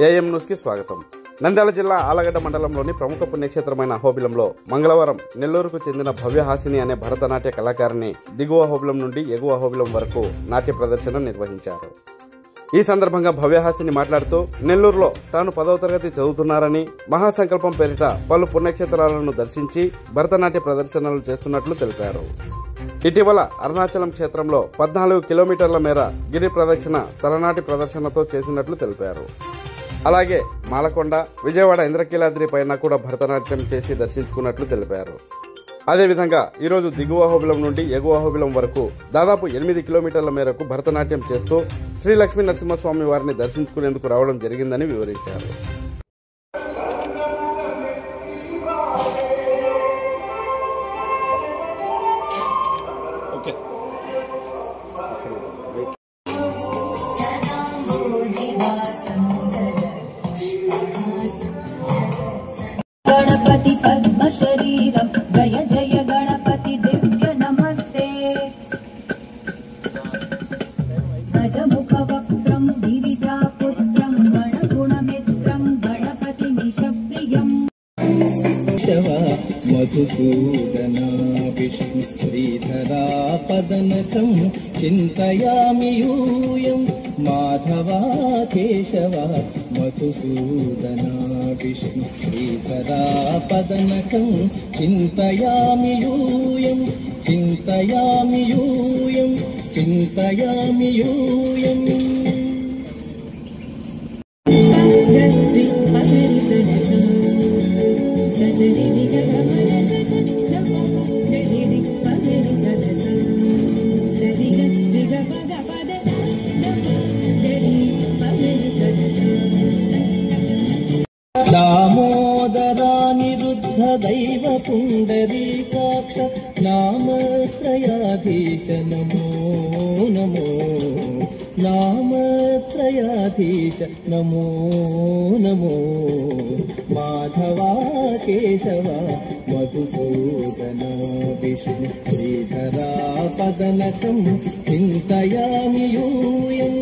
AM న్యూస్కి స్వాగతం. నంద్యాల జిల్లా ఆలగడ్డ మండలంలోని ప్రముఖ పుణ్యక్షేత్రమైన అహోబిలంలో మంగళవారం నెల్లూరుకు చెందిన భవ్యహాసిని అనే భరతనాట్య కళాకారిణి దిగువ అహోబిలం నుండి ఎగువ అహోబిలం వరకు నాట్య ప్రదర్శన నిర్వహించారు. ఈ సందర్భంగా భవ్యహాసిని మాట్లాడుతూ నెల్లూరులో తాను 10వ తరగతి చదువుతున్నారని, మహాసంకల్పం పేరిట పలు పుణ్యక్షేత్రాలను దర్శించి భరతనాట్య ప్రదర్శనలు చేస్తున్నట్లు తెలిపారు. ఇటీవల అరుణాచలం క్షేత్రంలో 14 కిలోమీటర్ల మేర గిరి ప్రదక్షిణ తలనాటి ప్రదర్శనతో చేసినట్లు తెలిపారు. అలాగే మాలకొండ, విజయవాడ ఇంద్రకీలాద్రి పైన కూడా భరతనాట్యం చేసి దర్శించుకున్నట్లు తెలిపారు. అదేవిధంగా ఈరోజు దిగువ అహోబిలం నుండి ఎగువ అహోబిలం వరకు దాదాపు 8 కిలోమీటర్ల మేరకు భరతనాట్యం చేస్తూ శ్రీ లక్ష్మీ నరసింహస్వామి వారిని దర్శించుకునేందుకు రావడం జరిగిందని వివరించారు. गणपति पद्म शरीरम जय जय गणपति दिव्य नमस्ते गजमुख वक्त्रम गिरिजापुत्रम गणगुणमित्रम गणपति निशप्रियम मधुसूदना विष्णु श्रीधरा पदनकं चिन्तयामि यूयं माधवा केशवा मधुसूदना विष्णु श्रीधरा पदनकं चिन्तयामि यूयं चिन्तयामि यूयं चिन्तयामि यूयं दामोदरानिरुद्ध दैव पुण्डरीकाक्ष नामत्रयाधीश नमो नमो नामत्रयाधीश नमो नमो माधवा केशवा मधुसूदना विष्णु श्रीधरा पदनकं चिन्तयामि यूयम्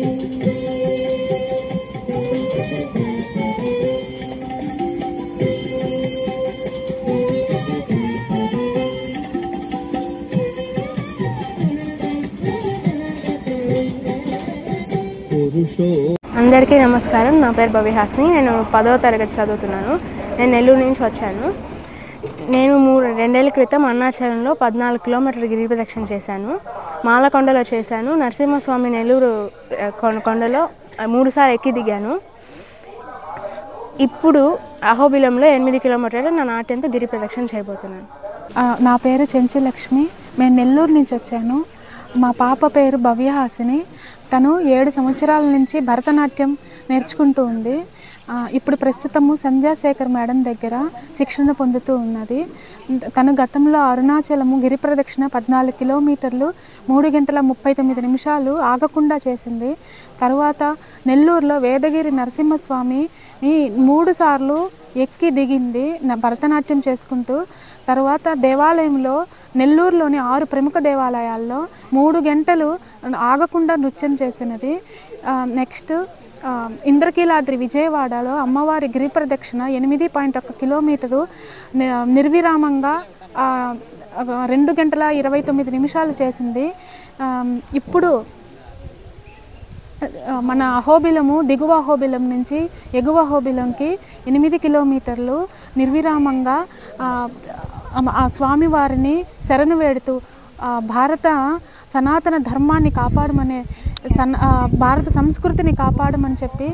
అందరికీ నమస్కారం. నా పేరు భవ్యహాసిని. నేను 10వ తరగతి చదువుతున్నాను. నేను నెల్లూరు నుంచి వచ్చాను. నేను 2 ఏళ్ల క్రితం అరుణాచలంలో 14 కిలోమీటర్ల గిరి ప్రదక్షిణ చేశాను. మాలకొండలో చేశాను. నరసింహస్వామి నెల్లూరు కొండలో 3 సార్లు ఎక్కి దిగాను. ఇప్పుడు అహోబిలంలో 8 కిలోమీటర్లు నా నాట్యంతో గిరి ప్రదక్షిణ చేయబోతున్నాను. నా పేరు చెంచి లక్ష్మి. నేను నెల్లూరు నుంచి వచ్చాను. మా పాప పేరు భవ్యహాసిని. తను 7 సంవత్సరాల నుంచి భరతనాట్యం నేర్చుకుంటూ ఉంది. ఇప్పుడు ప్రస్తుతము సంధ్యాశేఖర్ మేడం దగ్గర శిక్షణ పొందుతూ ఉన్నది. తను గతంలో అరుణాచలము గిరి ప్రదక్షిణ 14 కిలోమీటర్లు 3 గంటల 39 నిమిషాలు ఆగకుండా చేసింది. తర్వాత నెల్లూరులో వేదగిరి నరసింహస్వామి 3 సార్లు ఎక్కి దిగింది భరతనాట్యం చేసుకుంటూ. తర్వాత దేవాలయంలో నెల్లూరులోని 6 ప్రముఖ దేవాలయాల్లో 3 గంటలు ఆగకుండా నృత్యం చేసినది. నెక్స్ట్ ఇంద్రకీలాద్రి విజయవాడలో అమ్మవారి గిరి ప్రదక్షిణ 8.1 కిలోమీటరు నిర్విరామంగా 2 గంటల 29 నిమిషాలు చేసింది. ఇప్పుడు మన అహోబిలము దిగువ అహోబిలం నుంచి ఎగువ అహోబిలంకి 8 కిలోమీటర్లు నిర్విరామంగా ఆ స్వామివారిని శరణు వేడుతూ భారత సనాతన ధర్మాన్ని కాపాడమనే భారత సంస్కృతిని కాపాడమని చెప్పి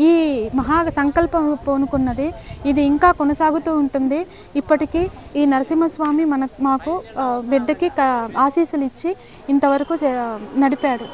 ఈ మహా సంకల్పం పూనుకున్నది. ఇది ఇంకా కొనసాగుతూ ఉంటుంది. ఇప్పటికీ ఈ నరసింహస్వామి మాకు బిడ్డకి ఆశీస్సులు ఇచ్చి ఇంతవరకు నడిపాడు.